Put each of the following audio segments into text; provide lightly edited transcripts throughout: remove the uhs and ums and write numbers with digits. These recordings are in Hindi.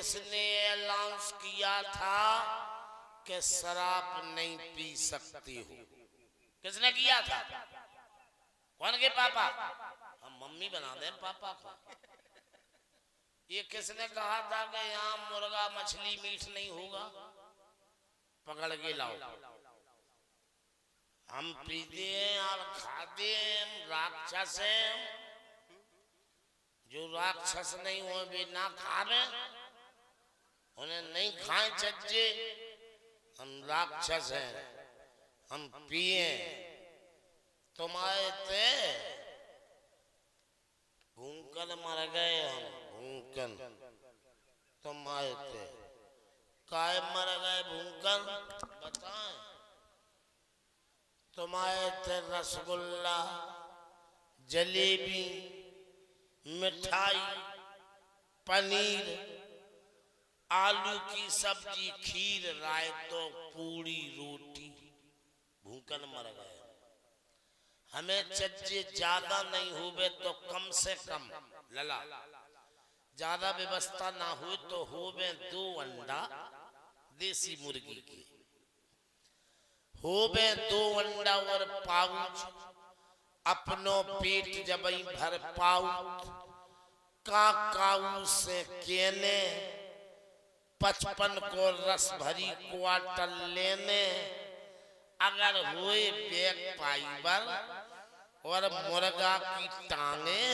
किसने अनाउंस किया था कि शराब नहीं पी सकती हो? किसने किया था? कौन के पापा? हम मम्मी बना दें पापा को। ये किसने कहा था कि यहाँ मुर्गा मछली मीट नहीं होगा? पकड़ के लाओ। हम पीते हैं और खाते हैं, राक्षस हैं। जो राक्षस नहीं हो भी ना खावे, उन्हें नहीं खाए चज्जे। हम राक्षस हैं, हम पिए। तुम आए थे, भूखन मर गए हम, भूखन। तुम आए थे, काय मर गए भूखन? बताएं। तुम आए थे रसगुल्ला, जलेबी, मिठाई, पनीर, आलू की सब्जी, खीर, रायतो, पूरी, रोटी। भूखन मर गए। हमें चज्जे ज्यादा नहीं हुए तो कम से कम लला ज्यादा व्यवस्था ना हो तो होवे 2 अंडा देसी मुर्गी के, होवे 2 अंडा और पाउच अपनो पेट जब भर पाऊ। काऊ से केने 55 को रस भरी क्वार्टर लेने। अगर हुए बैग फाइबर और मुर्गा की टांगे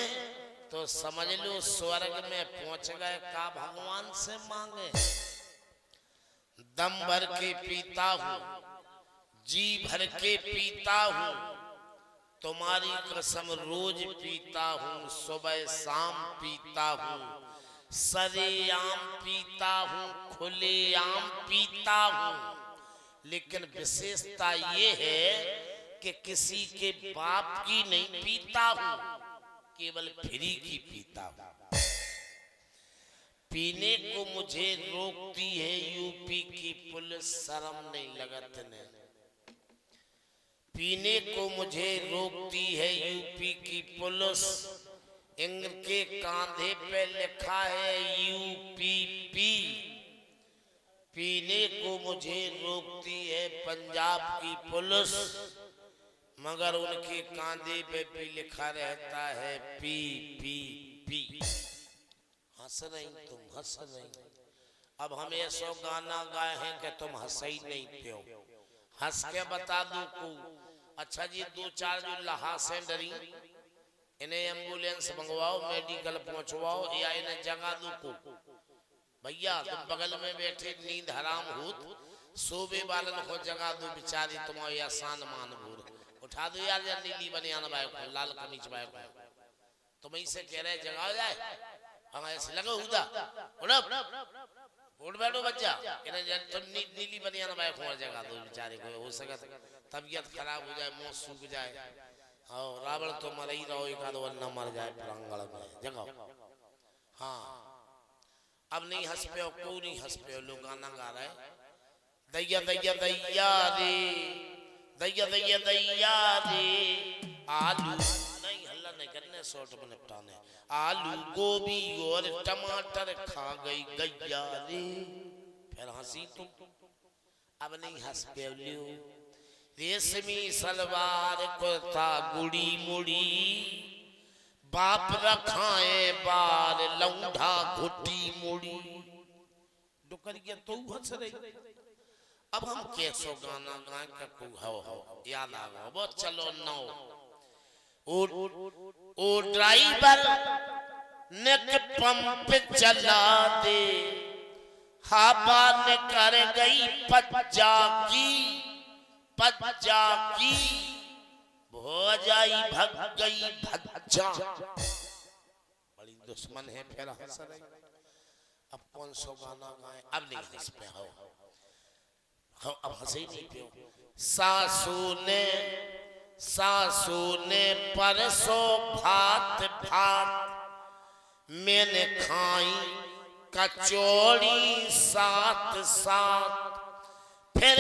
तो समझ लो स्वर्ग में पहुंच गए। का भगवान से मांगे? दम भर के पीता हूँ, जी भर के पीता हूँ, तुम्हारी कसम रोज पीता हूँ, सुबह शाम पीता हूँ, सरेआम पीता हूँ, खुलेआम पीता हूँ। लेकिन विशेषता ये है कि किसी के बाप की नहीं पीता हूँ, केवल फ्री की पीता हूँ। पीने को मुझे रोकती है यूपी की पुलिस, शर्म नहीं लगत ने। पीने को मुझे रोकती है यूपी की पुलिस, इनके कांधे पे लिखा है यूपीपी। पीने को मुझे रोकती है पंजाब की पुलिस, मगर उनके कांधे पे भी लिखा रहता है पी पी पी। हंस रही तुम, हंस रही। अब हम ऐसा गाना गाए हैं कि तुम हंस ही नहीं पियो। हंस के बता दो को। अच्छा जी, 2-4 जो लहासें डरी, इन्हें एम्बुलेंस मंगवाओ, मेडिकल पहुंचवाओ या इन्हें जगा दो को। भैया तुम बगल में बैठे नींद हराम होत, सोबे वालन को जगा दो, बिचारी तुम्हारी आसान मान भूर। उठा दो यार, या नीली बनियान बाय को, लाल कमीज बाय को। तुम इसे कह रहे जगाओ जाए, हम ऐसे लगे हुदा उठ बैठो बच्चा। तुम नीली बनियान बाय को जगा दो बेचारे को। हो सके तबीयत खराब हो जाए, मुंह सूख जाए, और रावण तो मर ही रहो, एक आधो न मर जाए प्रांगण में। जगाओ। हाँ, अब नहीं हंस पे, को नहीं हंस पे। लोग गाना गा रहे, दैया दैया दैया रे, दैया दैया दैया रे, आलू नहीं हल्ला नहीं करने, शॉर्ट में निपटाने। आलू गोभी और टमाटर खा गई गैया रे। फिर हंसी तुम, अब नहीं हंस पे। रेशमी सलवार कुर्ता गुड़ी मुड़ी, बाप रखाए बार लौंढा घुटी मुड़ी। डुकरिया तो हंस रही। अब हम कैसो गाना गाए को हो याद आ गया। वो चलो नौ ओ ड्राइवर नेक पंप चला दे, हवा ने कर गई पज्जा की, पज्जा की हो जाई भग गई भज्जा। बड़ी दुश्मन है फिर हंस रही। अब कौन सो गाना गाए? अब नहीं हंस पे हो, अब हंसे नहीं पियो। सासू ने परसों भात भात मैंने खाई कचौड़ी साथ साथ। फिर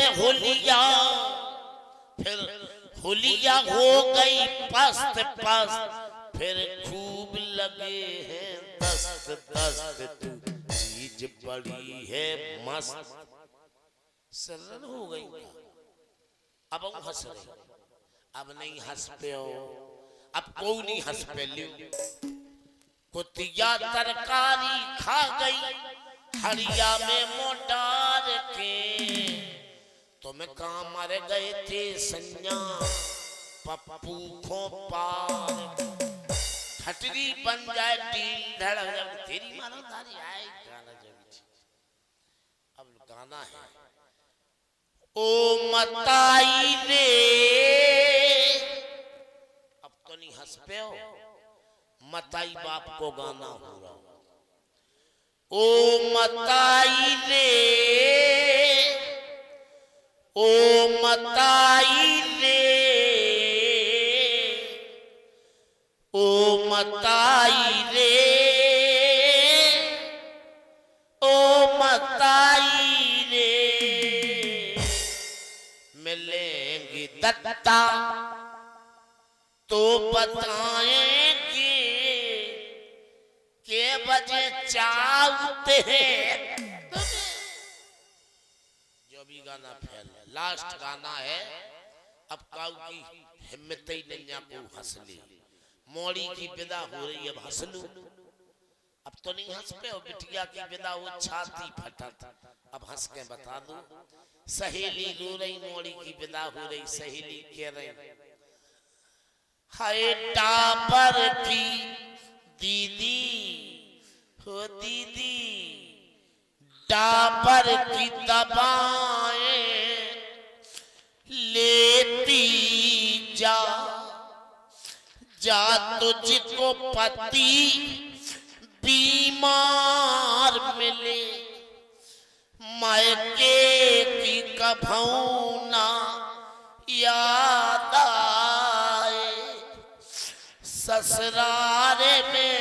हुलिया हो गई पस्त पस्त, फिर खूब लगे हैं दस्त दस्त। तू जी चीज बड़ी है मस्त। सरल हो गई अब हम हंस रहे, अब नहीं हंस पे हो, अब कोई नहीं हंस पे लियो। कुतिया तरकारी खा गई हरिया में मोटार के, तुम कहाँ मर गए थे संज्ञा पप्पू खो पार। हटरी बन जाए टील धड़क जब तेरी मानो तारी आए गाना जब। अब गाना है ओ मताई रे, अब तो नहीं हंस पे हो, मताई बाप को गाना हो रहा। ओ मताई रे, ओ मताई रे, ओ मताई रे, ओ मताई रे, मिलेंगे दत्ता तो बताएंगे के बजे चाहते हैं। जो भी गाना फैल लास्ट गाना है। अब काऊ की हिम्मत ही नहीं को हंस ली, मोड़ी की विदा हो रही, अब हंस लू। अब तो नहीं हंस पे हो, बिटिया की विदा वो छाती फटत, अब हंस के बता दू। सहेली रो रही, मोड़ी की विदा हो रही, सहेली कह रही हाय टापर की दीदी हो दीदी, टापर की दबाएं लेती जा, जा तुझको पति बीमार मिले, मायके की कभू ना याद आए, ससुरारे में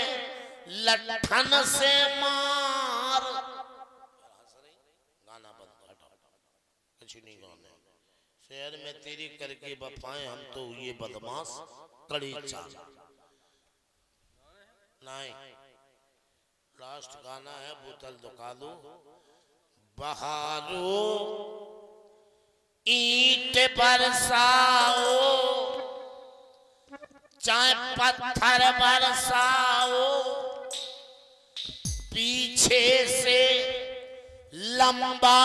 लठन से मार। गाना बंद, कुछ नहीं गाने। शहर में तेरी करके वफाएं, हम तो ये बदमाश कड़ी चाल नहीं। लास्ट गाना है बोतल दुका दो, बहारो ईंट बरसाओ चाहे पत्थर बरसाओ, पीछे से लंबा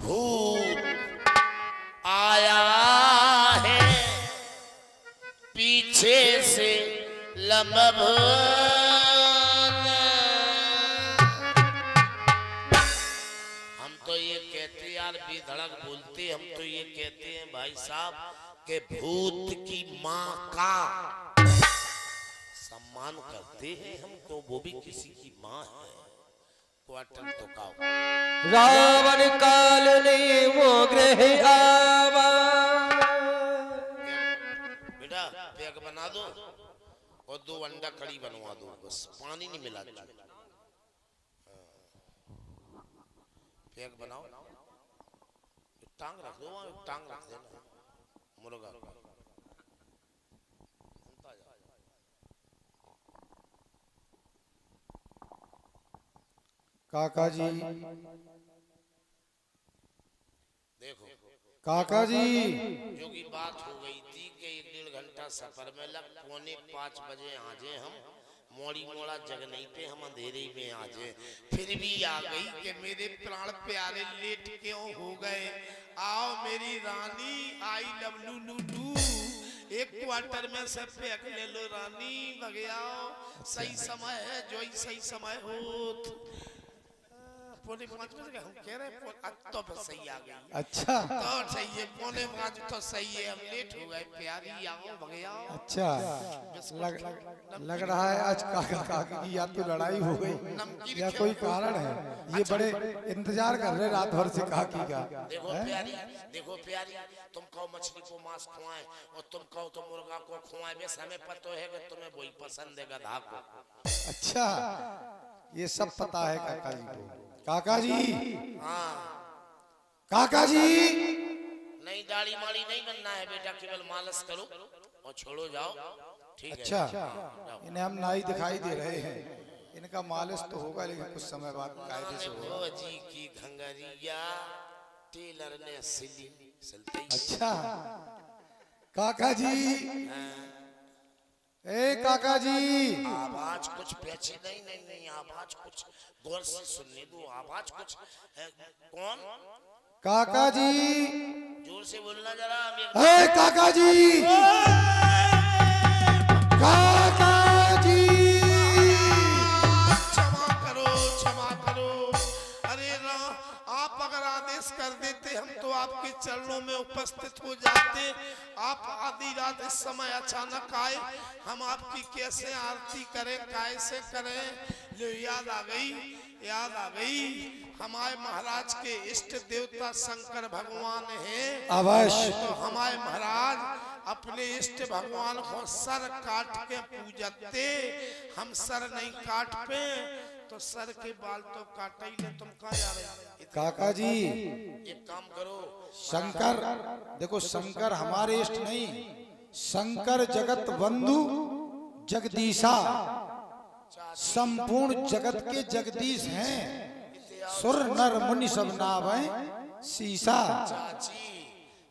भूत आया है, पीछे से लंबा भूत। हम तो ये कहते यार बेधड़क बोलते, हम तो ये कहते हैं भाई साहब के भूत की माँ का सम्मान करते हैं हम, तो वो भी किसी की माँ है। क्वार्टर तो काओ रावण काल ने वो ग्रह आवा। बेटा पैक बना दो और 2 अंडा कड़ी बनवा दो, बस पानी नहीं मिला। पैक बनाओ, टांग रख दो, टांग रख देना मुर्गा। काका जी, देखो काका जी, जो की बात हो गई थी कि 1-1.5 घंटा सफर में लग, 4:45 बजे आ जाए हम, मोड़ी मोड़ा जग नहीं पे हम अंधेरे में आ जाए। फिर भी आ गई कि मेरे प्राण प्यारे लेट क्यों हो गए, आओ मेरी रानी, आई लव लू लू लू, एक क्वार्टर में सब पैक ले लो रानी, भगयाओ सही समय है, जो ही सही समय हो। 4:45 बजे हम कह रहे अब तो बस सही आ गई। अच्छा तो सही है, 4:45 तो सही है, हम लेट हो गए प्यारी, आओ भगयाओ। अच्छा लग रहा है आज काका काकी की या तो लड़ाई हो गई या कोई कारण है, ये बड़े इंतजार कर रहे रात भर से काकी का। देखो प्यारी, देखो प्यारी, तुम कहो मछली को मांस खुआएं और तुम कहो तो मुर्गा को खुआएं, बस हमें पता है कि तुम्हें वही पसंद है गधा को। अच्छा ये सब पता है काका जी को। काका जी, हाँ काका जी, नहीं दाढ़ी माड़ी नहीं बनना है बेटा, केवल मालिश करो और छोड़ो जाओ, ठीक है। अच्छा इन्हें हम नाई दिखाई दे रहे हैं, इनका मालिश तो होगा लेकिन कुछ समय बाद कायदे से होगा। भोजी की घंगरिया टेलर ने सिलते ही। अच्छा काका जी, ए काका जी, आवाज कुछ पीछे नहीं नहीं नहीं, आवाज कुछ गौर से सुनने दो, आवाज कुछ कौन? काका जी, जोर से बोलना जरा। ए काका जी, काका जी, क्षमा करो। अरे आप अगर आदेश कर देते हम तो आपके चरणों में उपस्थित हो जाते। आप आधी रात इस समय अचानक आए, हम आपकी कैसे आरती करें, कैसे करें। जो याद आ गई हमारे महाराज के इष्ट देवता शंकर भगवान हैं। अवश्य। तो हमारे महाराज अपने इष्ट भगवान को सर काट के पूजते। हम सर नहीं काट पे तो सर के बाल तो काट ही ले। तुम कहाँ जा रहे हो? काका जी, एक काम करो, शंकर देखो, शंकर हमारे इष्ट नहीं, शंकर जगत बंधु जगदीशा, संपूर्ण जगत के जगदीश हैं। सुर नर मुनि सब नावे सीसा। चाची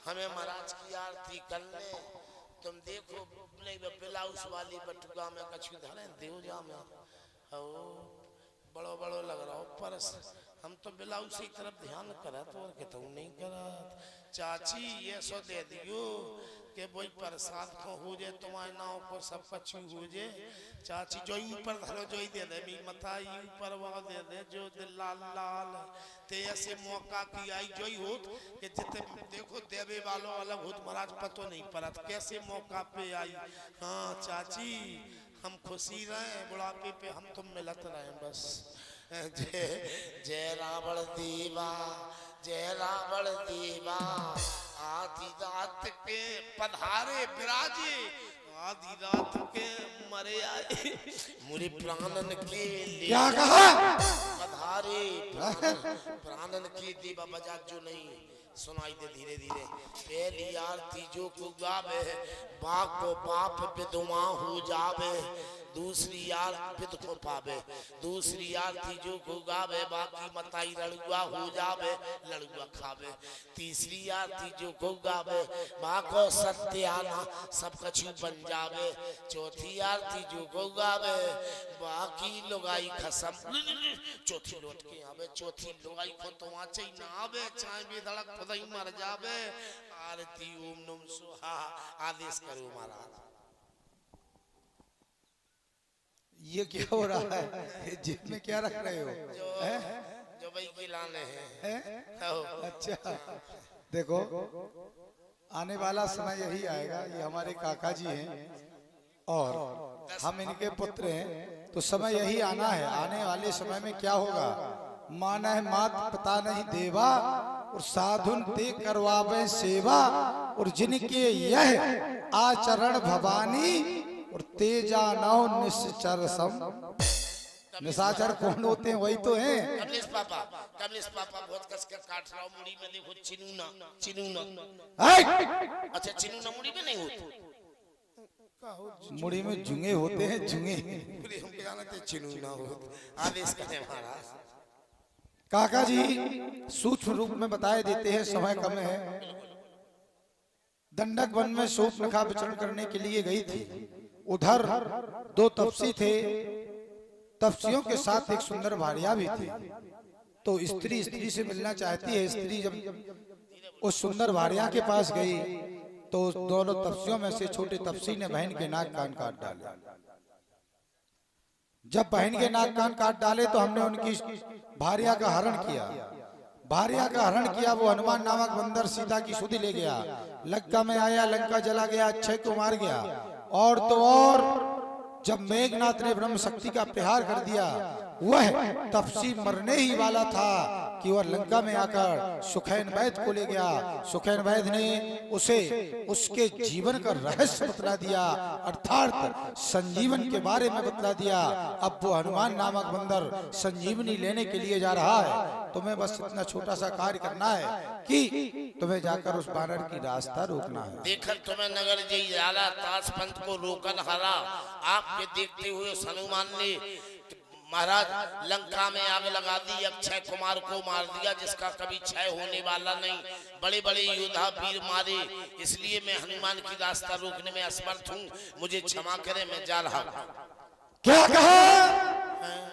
हमें महाराज की आरती करने। तुम देखो नहीं ब्लाउज वाली बटुआ में कछु धरे देवजा में बड़ो बड़ो लग रहा हो परस। हम तो ब्लाउज की तरफ ध्यान करा तो और कहता हूँ नहीं करा। चाची ये सो दे दियो कि वही प्रसाद को हो जाए, तुम्हारे नाव को सब कछु हो जाए। चाची जो ऊपर धरो जो ही दे दे, मी मथा ऊपर वह दे दे जो दिल लाल लाल ते ऐसे मौका की आई जो ही होत कि जितने देखो देवे वालों अलग होत महाराज पतो नहीं पड़त कैसे मौका पे आई। हाँ चाची हम खुशी रहे, बुढ़ापे पे हम तुम मिलत रहे बस। जय रावण देवा, जय रावण देवा, आधी रात के पधारे विराजे, आधी रात के मरे आए मुझे प्राणन के लिए। क्या कहा? पधारे प्राणन के देवा बजा जो नहीं सुनाई दे धीरे धीरे। पहली आरती जो को गावे बाप को बाप विधवा हो जावे, दूसरी आरती विध को पावे। दूसरी आरती जो को गावे बाकी मताई लड़ुआ हो जावे, लड़ुआ खावे। तीसरी आरती जो को गावे बाको सत्याना सब कछु बन जावे। चौथी आरती जो को गावे बाकी लुगाई खसम चौथी लौट के आवे। चौथी लुगाई को तो आचे ही ना आवे, चाहे भी धड़क खुदाई मर जावे। आरती ओम नम स्वाहा आदेश करो महाराज। ये क्या हो रहा है? जेब में क्या रख रहे हो? जो भाई के लाने हैं। अच्छा देखो, आने वाला समय यही आएगा। ये हमारे काका जी हैं और हम इनके पुत्र हैं, तो समय यही आना है। आने वाले समय में क्या होगा? माना है मात पिता नहीं देवा और साधुन ते करवावे सेवा, और जिनके यह आचरण भवानी और तेजा नाव निश्चर सम। निशाचर कौन होते हैं? वही तो हैं। कमलेश पापा बहुत कस के काट रहा हूं। मुड़ी में देखो चिनूना अच्छा चिनूना मुड़ी में नहीं होती, मुड़ी में जुंगे होते हैं, जुंगे। हम जानते चिनूना होता। आदेश करें महाराज। काका जी सूक्ष्म रूप में बताए देते हैं, समय कम है। दंडक वन में शूर्पणखा विचरण करने के लिए गई थी। उधर दो तपसी थे, तपसियों के साथ एक सुंदर भार्या भी थी। तो स्त्री स्त्री से मिलना चाहती है। स्त्री जब उस सुंदर भार्या के पास गई तो उस दोनों तपसियों में से छोटे तपसी ने बहन के नाक कान काट डाले। जब बहन के नाक कान काट डाले तो हमने उनकी भार्या का हरण किया। भार्या का हरण किया। वो हनुमान नामक बंदर सीता की सुधि ले गया, लंका में आया, लंका जला गया, अक्षय को मार गया। और तो और जब मेघनाथ ने ब्रह्म शक्ति का प्रहार कर दिया, वह तपसी मरने ही वाला था कि वह लंका में आकर सुखैन वैद्य को ले गया। सुखैन वैद्य ने उसे उसके जीवन का रहस्य बतला दिया, अर्थात संजीवन के बारे में बतला दिया। अब वो हनुमान नामक बंदर संजीवनी लेने के लिए जा रहा है। तुम्हें बस इतना छोटा सा कार्य करना है कि तुम्हें जाकर उस बानर की रास्ता रोकना है। देखकर तुम्हें नगर जी जाला ताज पंथ को रोकन हरा। आपके देखते हुए हनुमान ने महाराज लंका में आग लगा दी, अक्षय कुमार को मार दिया जिसका कभी क्षय होने वाला नहीं। बड़े बड़े योद्धा वीर मारे, इसलिए मैं हनुमान की रास्ता रोकने में असमर्थ हूँ, मुझे क्षमा करें, मैं जा रहा हूँ। क्या कहा?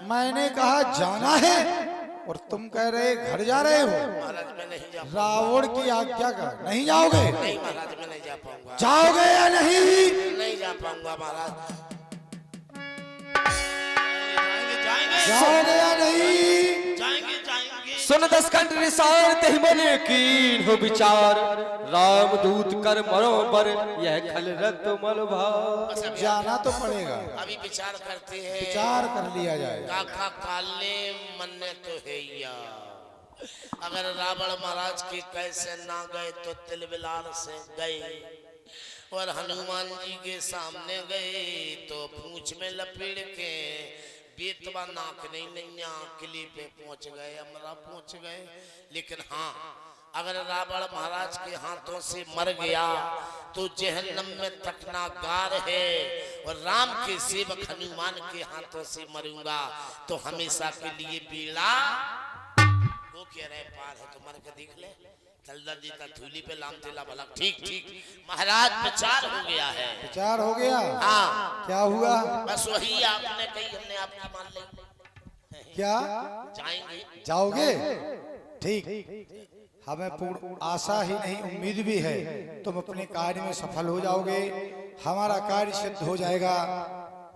मैंने कहा जाना है और तुम कह रहे घर जा रहे हो। महाराज मैं नहीं जा रावण की आज्ञा का नहीं जाओगे? नहीं महाराज मैं नहीं जा पाऊंगा। जाओगे या नहीं? नहीं जा पाऊंगा महाराज। जाओगे या नहीं? जाएंगे जाएंगे। सुन दसकंठ निशान तेहि मन कीन हो विचार, राम दूत कर बरोबर यह खल रत मल भार। जाना तो पड़ेगा, अभी विचार करते हैं, विचार कर लिया जाए। काका काले मन ने तो है या अगर रावण महाराज के कैसे ना गए तो तिलबिलार से गए, और हनुमान जी के सामने गए तो पूंछ में लपेट के बेतवा नाक नहीं नैया किले पे पहुंच गए, अमरा पहुंच गए। लेकिन हाँ, अगर रावण महाराज के हाथों से मर गया तो जहन्नम में तकनागार है, और राम के सेवक हनुमान के हाथों से मरूंगा तो हमेशा के लिए बेड़ा वो कह रहे पार है, तो मर के देख ले। तलदर जी का थूली पे लाम तेला भला। ठीक ठीक महाराज, विचार हो गया है। विचार हो गया? हाँ। क्या हुआ? बस वही आपने कही, हमने आपकी मान ली। क्या जाएंगे? जाओगे? ठीक, हमें पूर्ण आशा ही नहीं उम्मीद भी है तुम अपने कार्य में सफल हो जाओगे, हमारा कार्य सिद्ध हो जाएगा।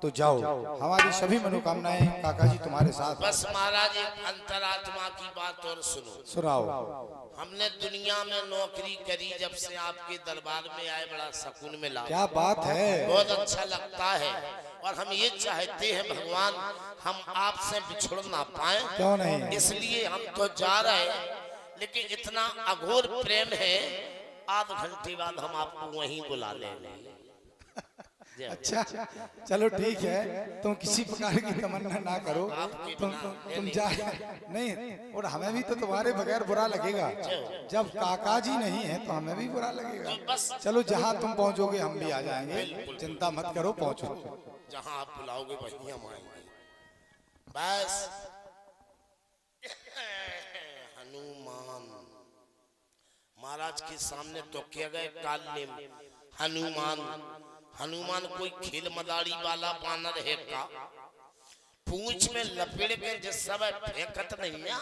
तो जाओ, हमारी सभी मनोकामनाएं काका जी तुम्हारे साथ। बस महाराज एक अंतरात्मा की बात और सुनो। सुनाओ। हमने दुनिया में नौकरी करी, जब से आपके दरबार में आए बड़ा सुकून मिला। क्या बात है, बहुत अच्छा लगता है, और हम ये चाहते हैं भगवान हम आपसे बिछुड़ ना पाए। क्यों नहीं? इसलिए हम तो जा रहे हैं, लेकिन इतना अघोर प्रेम है, आध घंटे बाद हम आपको वहीं बुला लेंगे। अच्छा चलो ठीक है, तुम किसी प्रकार की तमन्ना ना करो, तुम जा नहीं, और हमें भी तो तुम्हारे बगैर बुरा लगेगा। जब काका जी नहीं है तो हमें भी बुरा लगेगा। चलो जहाँ तुम पहुँचोगे हम भी आ जाएंगे, चिंता मत करो, पहुँचो। जहाँ आप बुलाओगे वहीं हम आएंगे। बस हनुमान महाराज के सामने तो क्या गए काले हनुमान। हनुमान कोई खेल मदारी वाला बानर है का? पूंछ में लपेट के जिस समय फेंकत नहीं है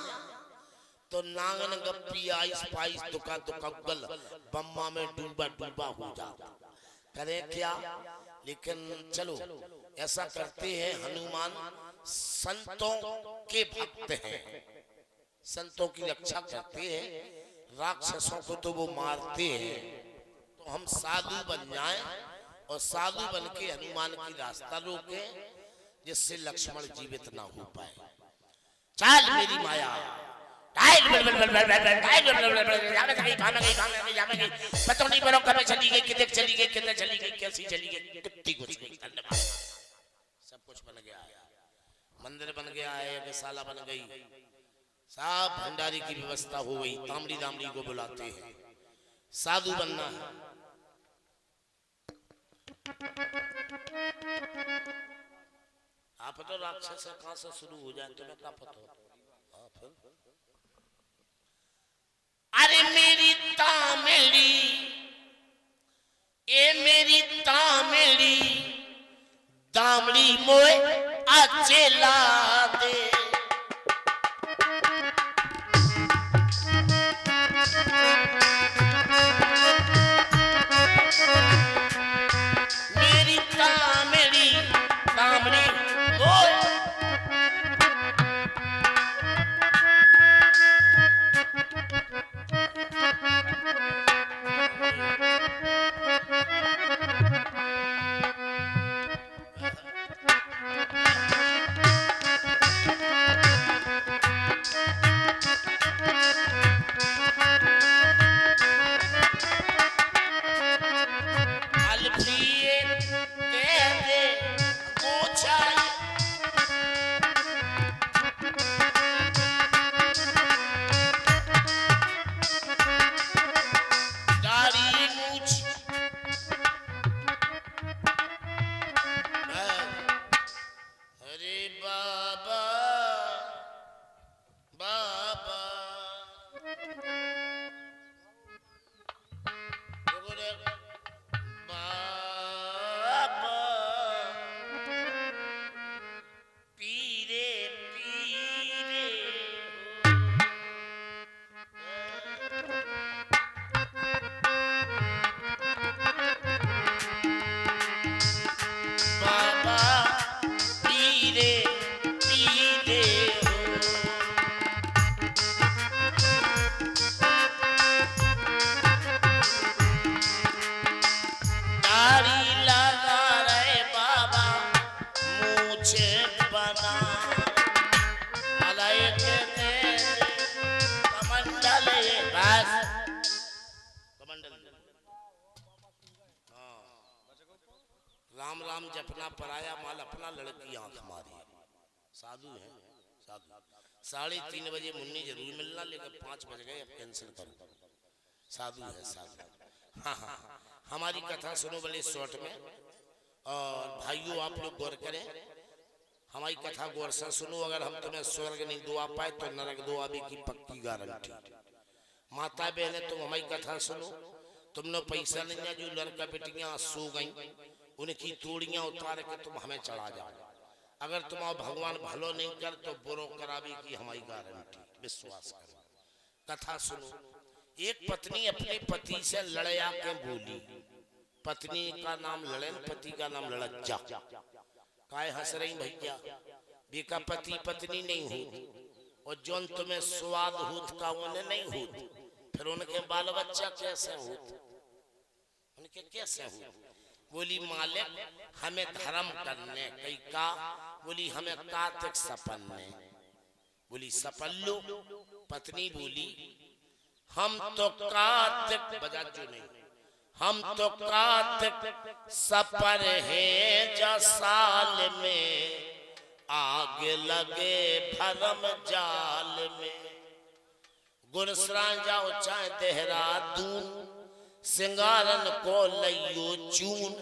तो नांगन गप्पी आइस पाइस दुका दुका गल बम्मा में डूबा डूबा हो जाता। करे क्या? लेकिन चलो ऐसा करते हैं, हनुमान संतों के भक्त हैं, संतों की रक्षा करते हैं, राक्षसों को तो वो मारते हैं। तो हम साधु बन जाएं और साधु बन के हनुमान की रास्ता रोके, जिससे लक्ष्मण जीवित ना हो पाए। चल मेरी माया, पता नहीं बनो कब चली गई, कितने चली गई, कितने चली गई, कैसी चली गई, कितनी कुछ गई। धन्यवाद। सब कुछ बन गया है, मंदिर बन गया है, यज्ञशाला बन गई, सब भंडारी की व्यवस्था हो गई। तामड़ी दामड़ी को बुलाते हैं, साधु बनना है। आप तो राक्षस कहां से शुरू हो जाए तुम्हें क्या पता? अरे मेरी तामेड़ी, ए मेरी तामेड़ी, दामड़ी मोए अचेला दे। अपना पराया माल अपना, लड़की आंख मारी। साधु है साधु। 3:30 बजे मुन्नी जरूर मिलना, लेकिन 5 बज गए, अब कैंसिल करो। साधु है साधु। हाँ हाँ, हमारी कथा सुनो बड़े शॉर्ट में, और भाइयों आप लोग गौर करें, हमारी कथा गौर से सुनो। अगर हम तुम्हें स्वर्ग नहीं दुआ पाए तो नरक दुआबे की पक्की गारंटी। माता बहने तुम हमारी कथा सुनो, तुमने पैसा नहीं है, जो लड़का बेटियां सो गई उनकी तोड़ियां उतार के तुम हमें चढ़ा जाओ। अगर तुम्हारा भगवान भलो नहीं कर तो बुरो करावे की हमारी गारंटी, विश्वास करो। कथा सुनो। एक पत्नी अपने पति से लड़े आके बोली, पत्नी का नाम लड़न, पति का नाम लड़ज्जा। काय हंस रही भैया, बेका पति पत्नी नहीं हो, और जोन तुम्हें स्वाद होत का उन्हें नहीं होत, फिर उनके बाल बच्चा कैसे होत, उनके कैसे हो? बोली मालिक हमें धर्म करने, कई का बोली हमें कार्तिक सपन्ने। बोली सपन लो। पत्नी बोली हम तो कार्तिक, बजा जो नहीं, हम तो कार्तिक सपर है जा साल में, आग लगे भरम जाल में। गुरसरा जाओ चाहे देहरादून, सिंगारन को लइयो चून,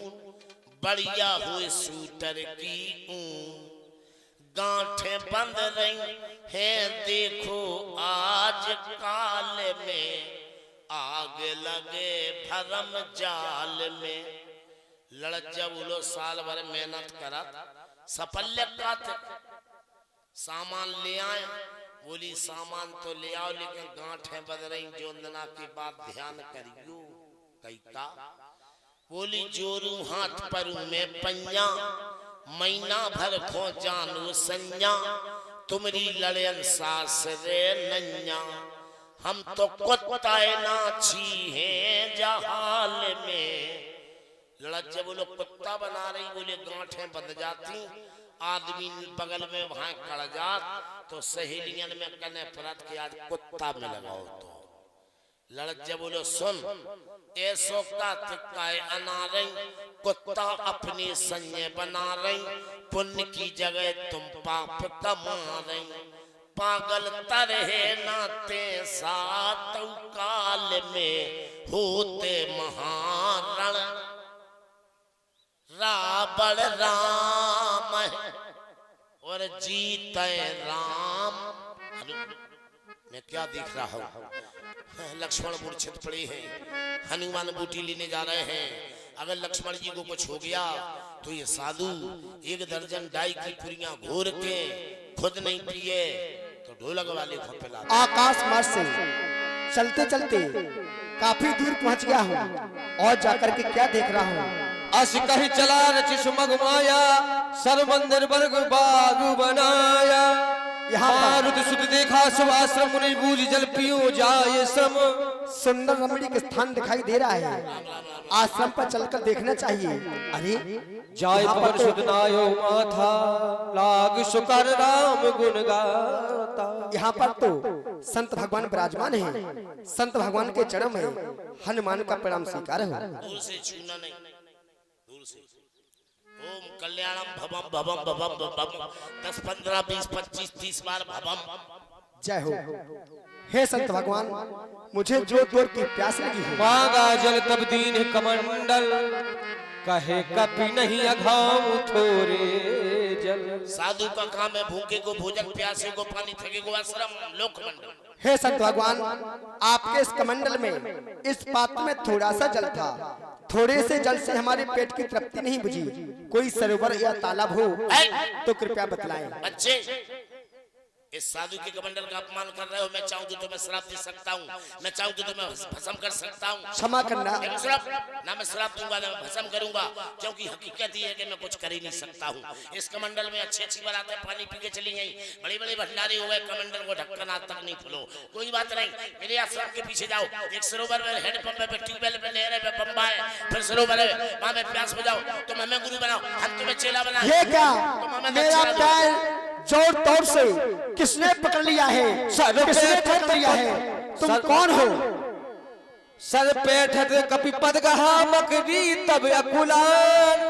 बढ़िया हुए सूटर की ऊन। गांठें बंद रही हैं देखो आज काल में, आग लगे भरम जाल में। लड़ज्जा बोलो साल भर मेहनत करा, सफल्य का सामान ले आए। बोली सामान तो ले आओ, लेकिन गांठें बंद रही, जोंदना की बात ध्यान करियो। कई का बोली जोरू हाथ पर में पैया, महीना भर खो जानू संया, तुमरी लड़न सास रे नैया। हम तो कुत्ताए नाची हैं जहाल में। लड़ज्जा बोलो कुत्ता बना रही, बोले गांठें बंध जाती, आदमी बगल में वहां कड़ जात, तो सहेलियन में कने परत के आज कुत्ता में लगाओ। तो लड़ज्जा बोलो सुन, ऐसो का तिक्काए अना रही, कुत्ता अपनी संजय बना रही, पुण्य की जगह तुम पाप कमा रही। पागल तरहे नाते सात काल में, होते महारण रावण राम और जीते राम। मैं क्या देख रहा हूँ, लक्ष्मण मूर्छित पड़े हैं, हनुमान बूटी लेने जा रहे हैं। अगर लक्ष्मण जी को कुछ हो गया तो ये साधु 1 दर्जन डाई की पुरियां घोर के खुद नहीं पिए तो ढोलक वाले को पिला। आकाश मार्ग से चलते चलते काफी दूर पहुंच गया हूँ, और जाकर के क्या देख रहा हूँ। अस कहीं चला रचिस मगमाया, सर मंदिर वर्ग बाग बनाया। यहाँ मारुति सुत देखा सब आश्रम, मुनि बूझ जल पियो जाए श्रम। सुंदर रमणीक स्थान दिखाई दे रहा है, आश्रम पर चलकर देखना चाहिए। अरे जाय पवन सुत नायो माथा, लाग सुकर राम गुण गाता। यहाँ पर तो संत भगवान विराजमान है, संत भगवान के चरण में हनुमान का प्रणाम स्वीकार है। दूर से छूना नहीं, दूर से। ओम कल्याणम भवम भवम भवम भवम, 10 15 20 25 30 बार भवम। जय हो। हे संत भगवान, मुझे जो दूर की प्यास लगी है। मांगा जल तब दीन कमंडल, कहे कपि नहीं अघाव थोरे जल। साधु का काम है भूखे को भोजन, प्यासे को पानी, थके को आश्रम, लोकमंडल। हे संत भगवान, आपके इस कमंडल में इस पात्र में थोड़ा सा जल था, थोड़े से जल से हमारे पेट की तृप्ति नहीं बुझी। कोई सरोवर या तालाब हो तो कृपया बतलाएं। बच्चे इस साधु के कमंडल का अपमान कर रहे हो। मैं चाहूँ तो मैं श्राप दे सकता हूँ, मैं चाहूँ तो मैं भस्म कर सकता हूँ। क्षमा करना। ना मैं श्राप दूंगा ना मैं भस्म करूंगा, क्योंकि हकीकत ये है कि मैं कुछ कर ही नहीं सकता हूँ। इस कमंडल में अच्छी अच्छी बारातें पानी पी के चली गई, बड़ी बड़ी भंडारी हो गए, कमंडल को ढक्कन आज तक नहीं खुलो। कोई बात नहीं, मेरे आश्रम के पीछे जाओ, एक सरोवर में हैंडपंप पे ट्यूबवेल पे नहर पे पंप है, फिर सरोवर है, वहां में प्यास बुझाओ। तुम हमें गुरु बनाओ, हम तुम्हें चेला बनाओ। ये क्या मेरा पैर जोर तोड़ से किसने पकड़ लिया है, किसने पकड़ लिया है? तुम कौन हो? सर पेठ कपि पद कहा मकरी तब अकुलान,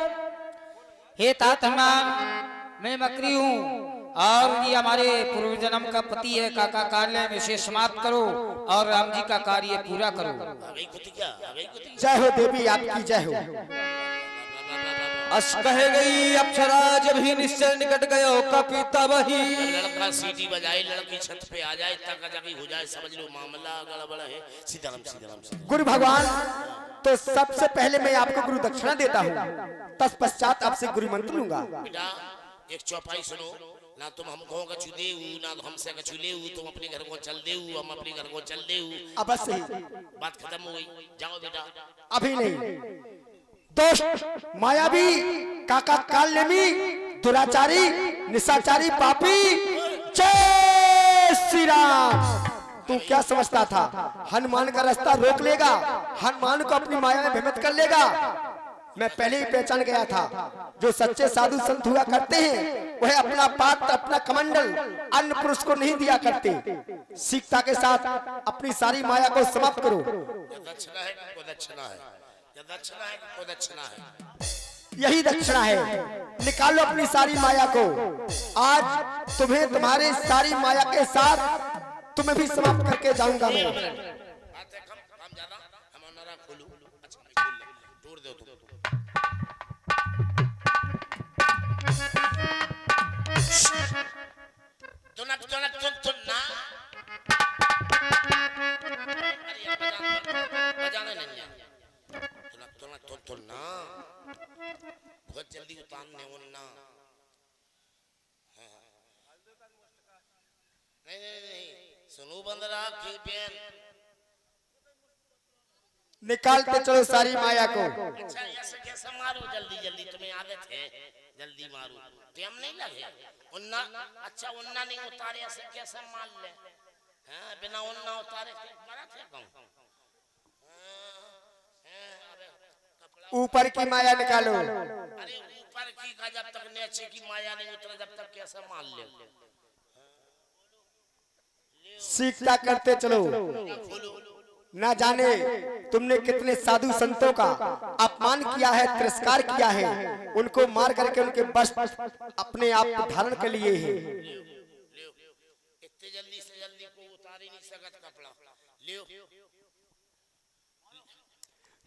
हे तात हनुमान, मैं मकरी हूँ और ये हमारे पूर्व जन्म का पति है काका कार्य में इसे समाप्त करो और राम जी का कार्य पूरा करो। आ गई कुतिया, आ गई कुतिया। जय हो देवी, आपकी जय हो। अस कह गई अप्सरा जब ही निश्चय निकट गयो कपिता वही। लड़का सीटी बजाए, लड़की छत पे आ जाए, तक जगी हो जाए, समझ लो मामला गड़बड़ है। सीताराम सीताराम सीताराम। गुरु भगवान, तो सबसे पहले मैं आपको गुरु दक्षिणा देता हूँ, तत्पश्चात आपसे गुरु मंत्र लूंगा। बेटा एक चौपाई सुनो, ना तुम हमको कछु देऊ, ना तो हमसे कछु लेऊ, तुम अपने घर को चल देऊ, हम अपने घर को चल देऊ। अवश्य ही, बात खत्म हो गई, जाओ बेटा। अभी नहीं। दोस्त मायावी, काका कालनेमी, दुराचारी, निशाचारी, पापी, जय श्री राम। तू क्या समझता था हनुमान का रास्ता रोक लेगा, हनुमान को अपनी माया में भ्रमित कर लेगा? मैं पहले ही पहचान गया था, जो सच्चे साधु संत हुआ करते हैं वह अपना पात्र, अपना कमंडल अन्य पुरुष को नहीं दिया करते। सीखता के साथ अपनी सारी माया को समाप्त करो। दक्षिणा है को दक्षिणा है, दक्षिणा है को दक्षिणा है। यही दक्षिणा है, निकालो अपनी सारी माया को। आज तुम्हें तुम्हारे सारी माया के साथ तुम्हें भी समाप्त करके जाऊंगा मैं। बात है कम काम ज्यादा, हम नरा खोलू। अच्छा मैं खोल ले, तोड़ दो तुम। तुनक तुनक तुन तुन्ना। अरे यार बजाने नहीं यार। तुनक तुनक तुन तुन्ना। बहुत जल्दी उतारने उन्ना। नहीं नहीं नहीं, सुनो बंदरा की पेन। निकालते चलो सारी माया को। अच्छा ऐसे कैसे मारो जल्दी जल्दी, तुम्हें आदत है जल्दी मारो, टाइम नहीं लगे। उन्ना अच्छा उन्ना नहीं उतारे ऐसे कैसे मार ले? हाँ बिना उन्ना उतारे मरा थे कौन? ऊपर की माया निकालो। अरे ऊपर की का जब तक नीचे की माया नहीं उतरे जब तक कैसे मार ले? सीखता करते चलो। ना जाने तुमने कितने साधु संतों का अपमान किया है, तिरस्कार किया है, उनको मार करके उनके वस्त्र अपने आप धारण कर लिए हैं। इतने जल्दी से जल्दी को उतार ही नहीं सकत कपड़ा। लियो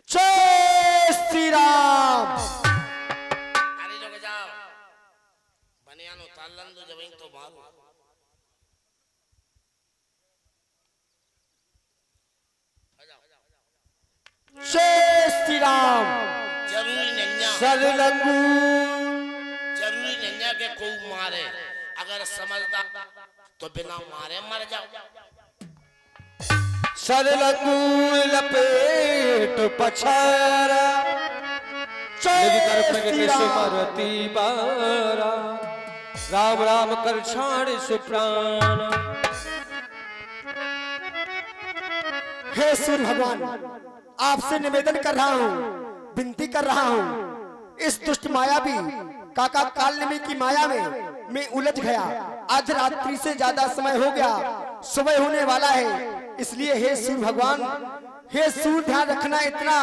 जय श्री राम। अरे लोग जाओ बनियान उतार लन दो जब तो मारो। जय श्री राम। जरूरी नन्या, सरलंगू, जरूरी नन्या के कोई मारे, अगर समझदा तो बिना मारे मर जाओ। सरलंगू लपेट पछारा कर प्रगट सुमरती बारा। राम राम कर छाड़ सुप्राण। हे सूर्य भगवान, आपसे निवेदन कर रहा हूँ, विनती कर रहा हूँ, इस दुष्ट मायावी काका कालनेमी की माया में मैं उलझ गया। आज रात्रि से ज्यादा समय हो गया, सुबह होने वाला है, इसलिए हे सूर्य भगवान, हे सूर्य ध्यान रखना, इतना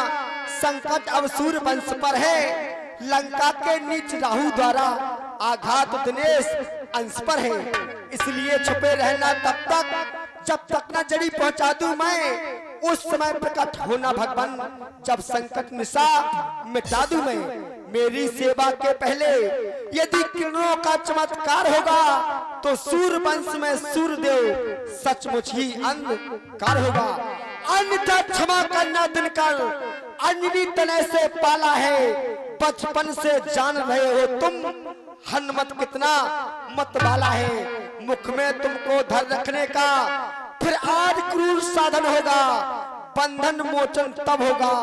संकट अब सूर्य वंश पर है। लंका के नीच राहु द्वारा आघात दिनेश अंश पर है, इसलिए छुपे रहना तब तक जब तक न जड़ी पहुंचा दूं मैं। उस समय प्रकट होना भगवान, जब संकट निशा मिटा दूं मैं। मेरी सेवा के पहले यदि किरणों का चमत्कार होगा तो सूर्य वंश में सूर्यदेव सचमुच ही अंधकार होगा। अन्यथा क्षमा करना दिनकर, अंजनी तने से पाला है, बचपन से जान रहे हो तुम हनुमत कितना मत वाला है। मुख में तुमको धर रखने का फिर आज क्रूर साधन होगा। बंधन मोचन तब होगा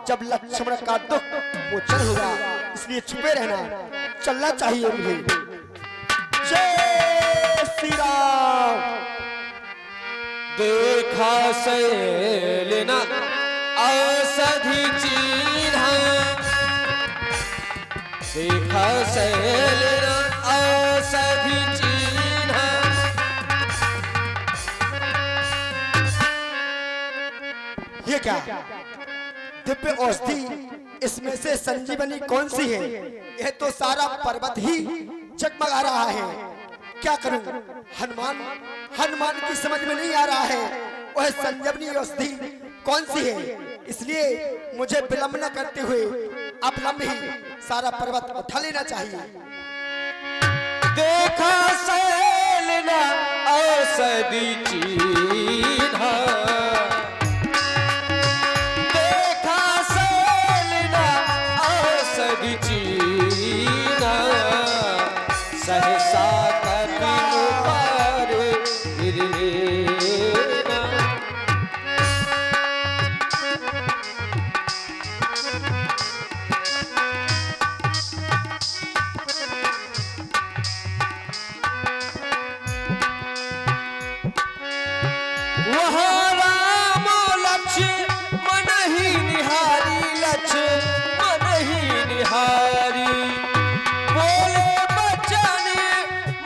जब लक्ष्मण का दुख मोचन होगा, इसलिए छुपे रहना चलना चाहिए मुझे। जय श्री राम। देखा सैलना औषधि चिन्ह। देखा सैलना औषधि चिन्ह। ये क्या? दिव्य औषधि, इसमें से संजीवनी कौन सी है? यह तो सारा पर्वत ही जगमगा रहा है। क्या करूं? हनुमान की समझ में नहीं आ रहा है वह संजीवनी औषधि कौन सी है। इसलिए मुझे विलंब न करते हुए अवलंब ही सारा पर्वत उठा लेना चाहिए। देखा सैलना औषधि चीन्हा, देखा सैलना औषधि चीन्हा, सहसा कदम पर गिर लेना। वहाँ राम लक्ष्मण ही निहारी, लक्ष्मण ही निहारी, बोले बचन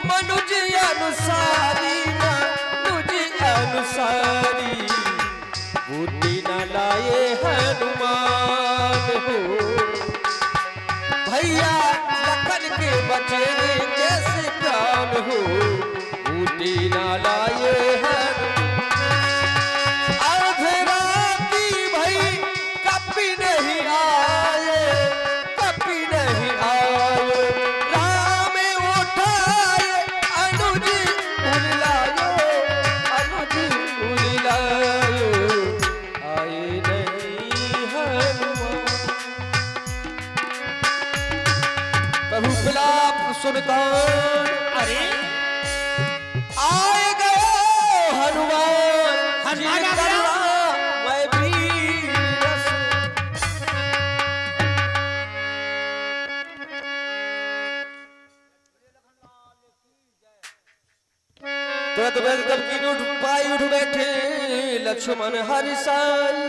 मनुज अनुसारी, मनुज अनुसारी, बुद्धि न लाए हनुमान हो। भैया लखन के बचे कैसे प्राण हो, बुद्धि न लाए हनुमान। सुनकर अरे आए गए हनुमान, हनुमान आ गया। मैं भी तुरंत वेदकम की उठ पाई, उठ बैठे लक्ष्मण हरिसाई।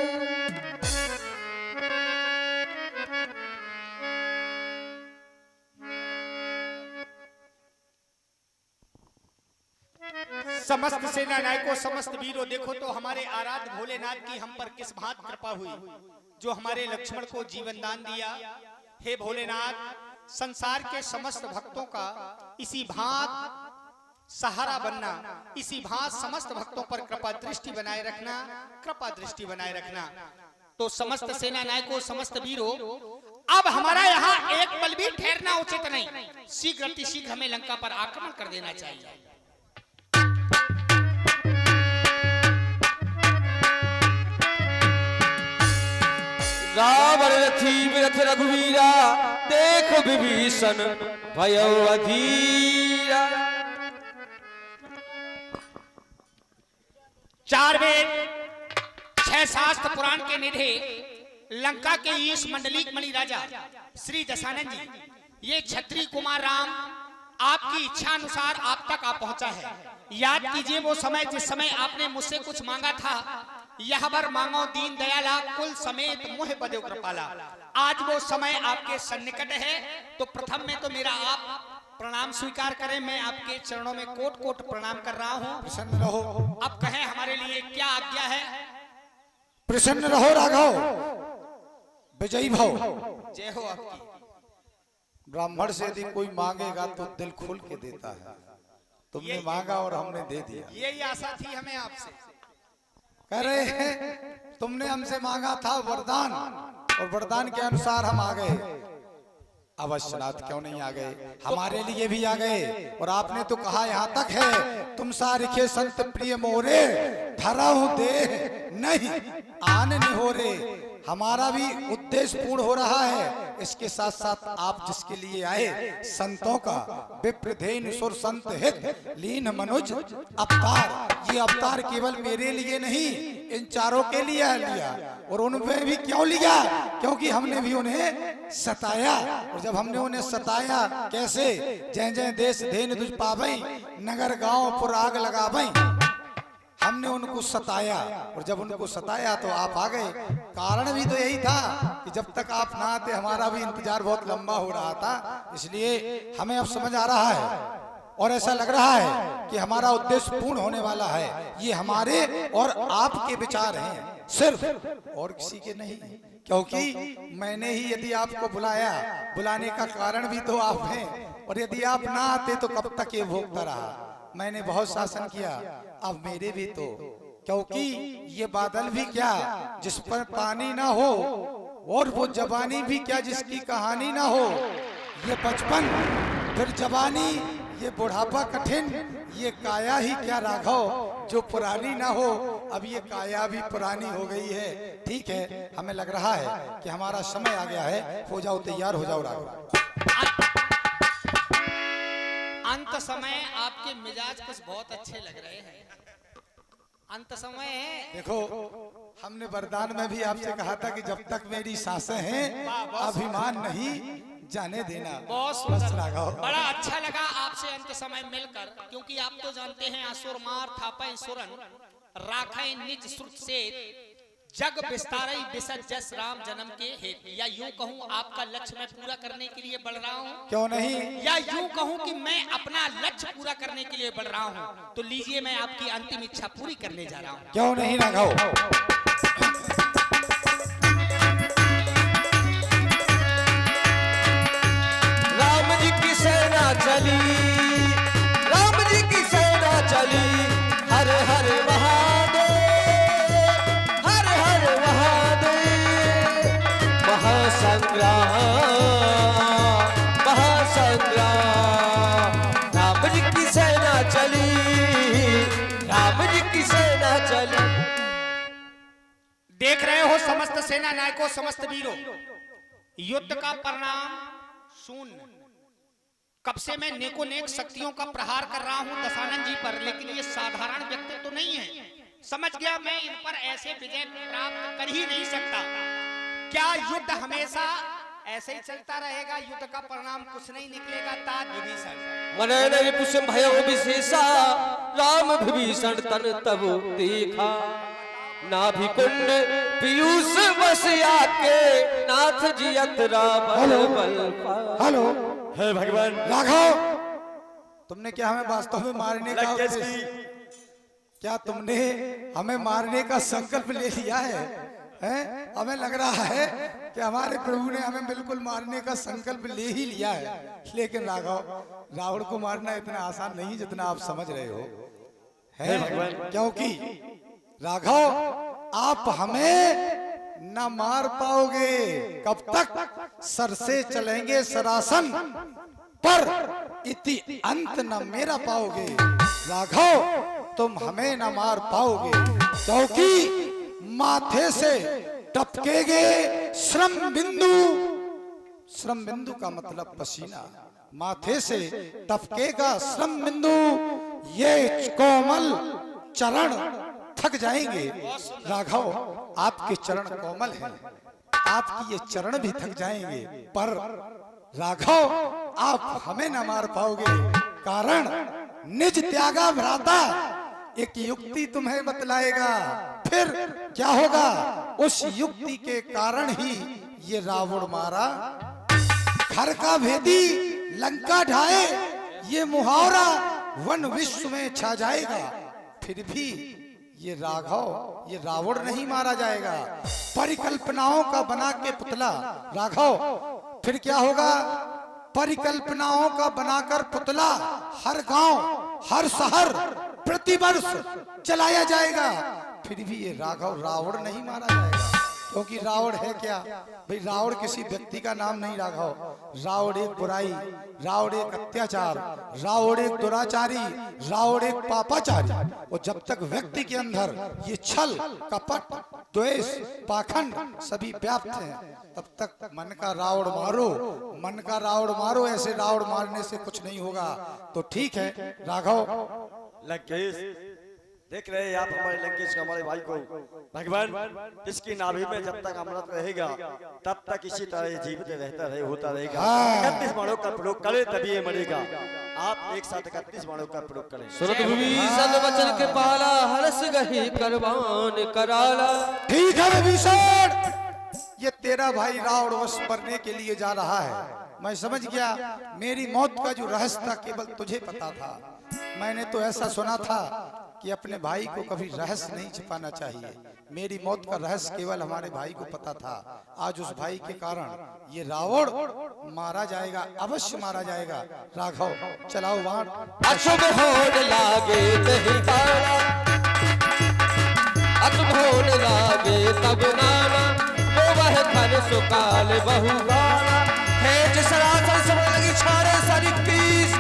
समस्त सेना नायकों, समस्त वीरों, देखो तो हमारे आराध्य भोलेनाथ की हम पर किस भांत कृपा हुई, जो हमारे लक्ष्मण को जीवन दान दिया। हे भोलेनाथ, संसार के समस्त भक्तों का इसी भांत सहारा बनना, इसी भांत समस्त भक्तों पर कृपा दृष्टि बनाए रखना, कृपा दृष्टि बनाए रखना। तो समस्त सेना नायकों, समस्त वीरों, अब हमारा यहाँ एक पल भी ठहरना उचित नहीं। शीघ्र अतिशीघ्र हमें लंका पर आक्रमण कर देना चाहिए। रावण रथी विरथ रघुवीरा, देख विभीषण भयो अधीरा। चार वेद, छह शास्त्र पुराण के निधे लंका के ईश मंडलीक मणि राजा श्री दशानन जी, ये क्षत्रिय कुमार राम आपकी इच्छा अनुसार आप तक आ पहुंचा है। याद कीजिए वो समय जिस समय आपने मुझसे कुछ मांगा था। यह बर मांगो दीन दयाला, कुल समेत मोह बदे कृपाला। आज वो समय आपके सन्निकट है, तो प्रथम में तो मेरा आप प्रणाम स्वीकार करें। मैं आपके चरणों में कोट कोट प्रणाम कर रहा हूँ। प्रसन्न रहो, अब कहें हमारे लिए क्या आज्ञा है। प्रसन्न रहो राघव, विजयी भव। जय हो आपकी। ब्राह्मण से यदि कोई मांगेगा तो दिल खोल के देता है। तुमने मांगा और हमने दे दिया। यही आशा थी हमें आपसे। कह रहे हैं तुमने हमसे मांगा था वरदान, और वरदान के अनुसार हम आ गए। अवश्यनाथ क्यों नहीं आ गए, हमारे लिए भी आ गए। और आपने तो कहा यहाँ तक है, तुम सारिखे संत प्रिय मोरे, धरा हूं दे नहीं आन निहोरे। हमारा भी उद्देश्य पूर्ण हो रहा है। इसके साथ साथ आप जिसके लिए आए, संतों का विप्रधेन सुर संत हित लीन मनुज अवतार। ये अवतार केवल मेरे लिए नहीं, इन चारों के लिए लिया। और उनमें भी क्यों लिया? क्योंकि हमने भी उन्हें सताया। और जब हमने उन्हें सताया, कैसे? जय जय देश धेन तुझ पावई, नगर गांव पुर आग लगावई। हमने उनको सताया, और जब उनको सताया तो आप आ गए। कारण भी तो यही था कि जब तक आप ना आते हमारा भी इंतजार बहुत लंबा हो रहा था। इसलिए हमें अब समझ आ रहा है, और ऐसा लग रहा है कि हमारा उद्देश्य पूर्ण होने वाला है। ये हमारे और आपके विचार हैं सिर्फ, और किसी के नहीं। क्योंकि मैंने ही यदि आपको बुलाया, बुलाने का कारण भी तो आप हैं, और यदि आप ना आते तो कब तक ये भोगता रहा। मैंने बहुत शासन किया, अब मेरे भी तो, क्योंकि ये बादल भी क्या जिस पर पानी ना हो, और वो जवानी भी क्या जिसकी कहानी ना हो। ये बचपन फिर जवानी, ये बुढ़ापा कठिन, ये काया ही क्या राघव जो पुरानी ना हो। अब ये काया भी पुरानी हो गई है। ठीक है, हमें लग रहा है कि हमारा समय आ गया है। हो जाओ तैयार, हो जाओ राघव। अंत समय आपके मिजाज कुछ बहुत अच्छे लग रहे हैं। अंत समय है। देखो, हमने वरदान में भी आपसे कहा था कि जब तक मेरी सांसें हैं अभिमान नहीं जाने देना। बहुत बस सुंदर, राघव। बड़ा अच्छा लगा आपसे अंत समय मिलकर, क्योंकि आप तो जानते हैं असुर मार थापै सुरन राखै निज श्रुत से जग विस्तारै बिसज जस राम जन्म के हेतु। या यूं कहूं आपका लक्ष्य मैं पूरा करने के लिए बढ़ रहा हूं, क्यों नहीं? या यूं कहूं कि मैं अपना लक्ष्य पूरा करने के लिए बढ़ रहा हूं। तो लीजिए, मैं आपकी अंतिम इच्छा पूरी करने जा रहा हूं। क्यों नहीं राघव? राम जी की सेना चली, राम जी की सेना चली, हर हर महादेव, हर हर महादेव। महासंग्राम, महासंग्राम, राम जी की सेना चली, राम जी की सेना चली। देख रहे हो समस्त सेना नायकों, समस्त वीरों, युद्ध का परिणाम शून्य। कब से मैं नेको नेक शक्तियों का प्रहार कर रहा हूं दशानन जी पर, लेकिन ये साधारण व्यक्ति तो नहीं है। समझ गया मैं इन पर ऐसे विजय प्राप्त कर ही नहीं सकता। क्या युद्ध हमेशा ऐसे ही चलता रहेगा? युद्ध का परिणाम कुछ नहीं निकलेगा। तात विभीषण मन नहीं पुष्प भयो विशेषा, राम विभीषण तन तब देखा, नाभि कुंड पीयूष बस आके, नाथ जी अतरा बल बल पा। हेलो, हे भगवान राघव, तुमने क्या हमें वास्तव में मारने का क्या तुमने हमें मारने का संकल्प ले लिया है? हैं? हमें लग रहा है कि हमारे प्रभु ने हमें बिल्कुल मारने का संकल्प ले ही लिया है। लेकिन राघव, रावण को मारना इतना आसान नहीं जितना आप समझ रहे हो, है? क्योंकि राघव आप हमें न मार पाओगे। कब तक? सर से चलेंगे सरासन, पर इति अंत न मेरा पाओगे। राघव तुम हमें न मार पाओगे, क्योंकि माथे से टपकेगे श्रम बिंदु। श्रम बिंदु का मतलब पसीना। माथे से टपकेगा श्रम बिंदु, ये कोमल चरण थक जाएंगे। राघव आपके चरण कोमल हैं, आपकी ये चरण भी थक जाएंगे, पर राघव आप हमें न मार पाओगे। कारण निज त्यागा भ्राता एक युक्ति तुम्हें बतलाएगा। फिर क्या होगा? उस युक्ति के कारण ही ये रावण मारा, घर का भेदी लंका ढाए, ये मुहावरा वन विश्व में छा जाएगा। फिर भी ये राघव, ये रावण नहीं मारा जाएगा। परिकल्पनाओं का बना के पुतला राघव, फिर क्या होगा? परिकल्पनाओं का बनाकर पुतला हर गांव, हर शहर प्रतिवर्ष चलाया जाएगा। फिर भी ये राघव, रावण नहीं मारा जाएगा। क्योंकि रावण है क्या भाई? रावण किसी व्यक्ति का नाम नहीं राघव। रावण एक बुराई, रावण एक अत्याचार, रावण एक दुराचारी, रावण एक पापाचारी। और जब तक व्यक्ति के अंदर ये छल, कपट, द्वेष, पाखंड सभी व्याप्त हैं, तब तक मन का रावण मारो, मन का रावण मारो। ऐसे रावण मारने से कुछ नहीं होगा। तो ठीक है राघव। लंकेश, देख रहे हैं आप हमारे लंकेश का, हमारे भाई को। भगवान इसकी नाभि में जब तक अमृत रहेगा तब तक इसी तरह जीवित रहता रहे, होता रहेगा। 31 बाणों का प्रयोग करे तभी ये मरेगा। आप एक साथ 31 बाणों का प्रयोग करें। सुरत विभीषण वचन के पाला, हर्ष गही करवान कराला। ठीक है विभीषण, ये तेरा भाई रावण वश मरने के लिए जा रहा है। मैं समझ गया, मेरी मौत का जो रहस्य था केवल तुझे पता था। मैंने तो ऐसा सुना था कि अपने भाई को कभी रहस्य नहीं छिपाना चाहिए। मेरी मौत का रहस्य केवल हमारे भाई को पता था। आज उस भाई के कारण ये रावण मारा जाएगा, अवश्य मारा जाएगा। राघव चलाओ वाण। अशुभ होने लागे नहीं तारा, अशुभ होने लागे तब नाना, वो वह धन सुकाल बहुगाना है। जिस सरासर समय लगी छाड़े सर 21,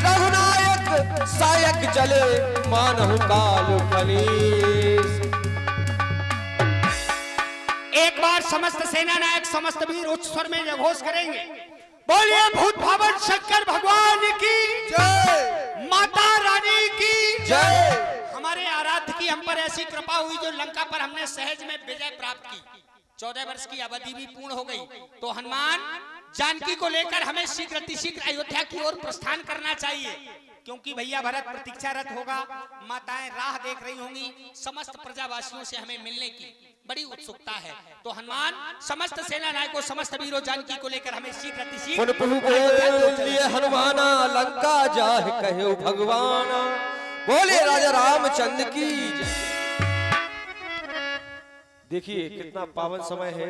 रघुनायक सायक जले मानहु काल फलीस। एक बार समस्त सेना नायक समस्त वीर उच्च स्वर में जयघोष करेंगे। बोलिए भूत भावन शंकर भगवान की जय, माता रानी की जय। हमारे आराध्य की हम पर ऐसी कृपा हुई जो लंका पर हमने सहज में विजय प्राप्त की। 14 वर्ष की अवधि भी पूर्ण हो गई, तो हनुमान जानकी को लेकर हमें शीघ्र अतिशीघ्र अयोध्या की ओर प्रस्थान करना चाहिए, क्योंकि भैया भरत प्रतीक्षारत होगा, माताएं राह देख रही होंगी, समस्त प्रजावासियों से हमें मिलने की बड़ी उत्सुकता है। तो हनुमान समस्त सेना नायकों समस्त वीरों जानकी को लेकर हमें शीघ्र अतिशीघ्र बोलिए हनुमाना लंका जाहि कहो भगवाना, बोले राजा रामचंद्र की जय। देखिए कितना पावन समय है,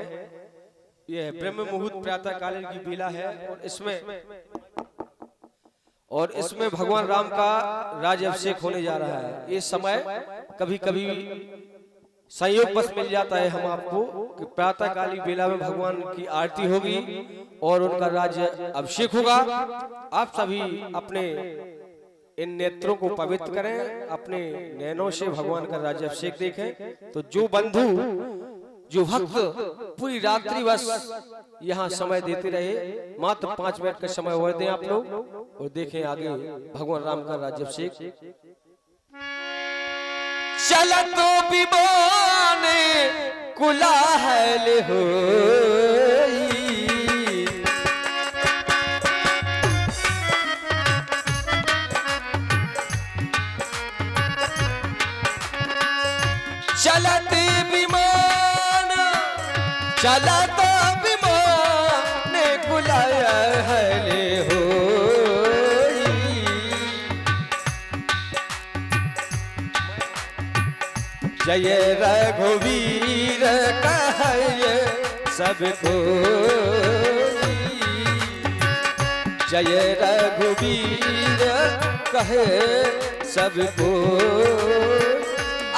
यह ब्रह्म मुहूर्त प्रातः कालीन की बेला है, और इसमें भगवान राम का राज्याभिषेक होने जा रहा है। ये समय कभी कभी संयोग बस मिल जाता है हम आपको कि प्रातः काली बेला में भगवान की आरती होगी और उनका राज्य अभिषेक होगा। आप सभी अपने इन नेत्रों को पवित्र करें, अपने नैनों से भगवान का राज्याभिषेक देखें। तो जो बंधु जो भक्त पूरी रात्रि बस यहाँ समय देते रहे, मात्र 5 मिनट का समय और दें आप लोग, और देखें आगे भगवान राम का राज्याभिषेक। चलत विमान कुलाहल होई, चलत विमान, चलत विमान कुलाहल होई। जय रघुवीर कहे सबको, जय रघुवीर कहे सबको।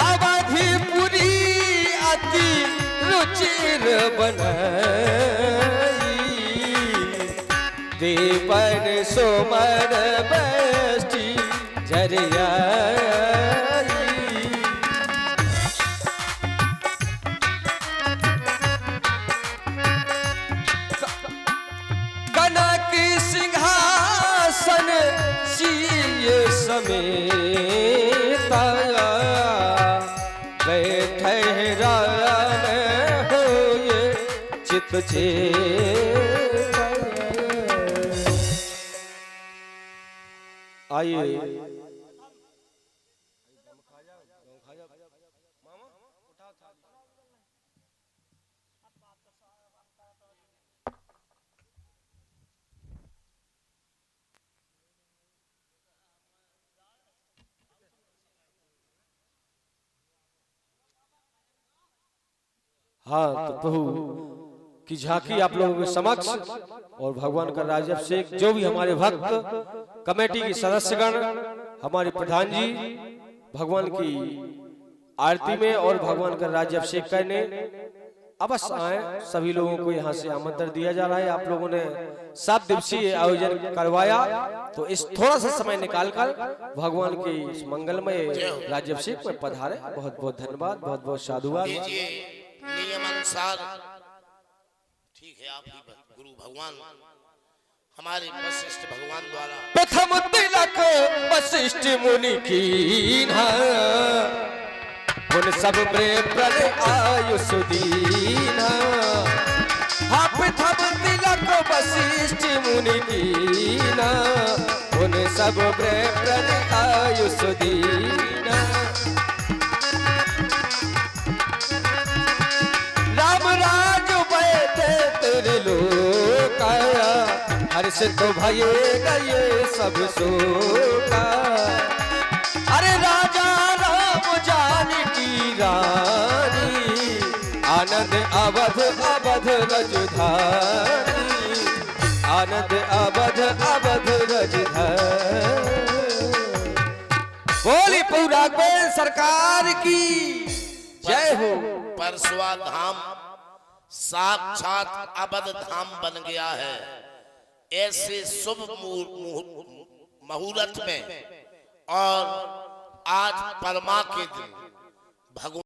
अवधिपुरी अति रुचिर बनाई, देवन सोमर बेष्टि झरियाई। कनक सिंहासन सिय समेता, बैठे राम होए चित चेता। आइए हाँ, तो प्रभु की झांकी आप लोगों के समक्ष और भगवान का राज्याभिषेक। जो भी हमारे भक्त, कमेटी के सदस्यगण, हमारे प्रधान जी भगवान की आरती में और भगवान का राज्याभिषेक करने अवश्य आए। सभी लोगों को यहाँ से आमंत्रण दिया जा रहा है। आप लोगों ने 7 दिवसीय आयोजन करवाया, तो इस थोड़ा सा समय निकालकर भगवान के इस मंगलमय राज्याभिषेक में पधारे। बहुत बहुत धन्यवाद, बहुत बहुत साधुवाद। नियम अनुसार ठीक है, आप ही गुरु भगवान हमारे वशिष्ठ भगवान द्वारा प्रथम तिलक वशिष्ठ मुनि कीन्हा, उन सब प्रण आयुष दीना। हाँ, प्रथम तिलक वशिष्ठ मुनि कीन्हा, उन सब प्रण आयुष दीना। राम राज बैठे तेरे लोकाया, हर्ष तो भये गए सब शोका। अरे राजा आनंद अवध अवध रजधानी, आनंद अवध अवध रजधानी। बोली पूरा गोविंद सरकार की जय हो। परसुआ धाम साक्षात अवध धाम बन गया है। ऐसे शुभ मुहूर्त में और आज परमा के दिन भगवान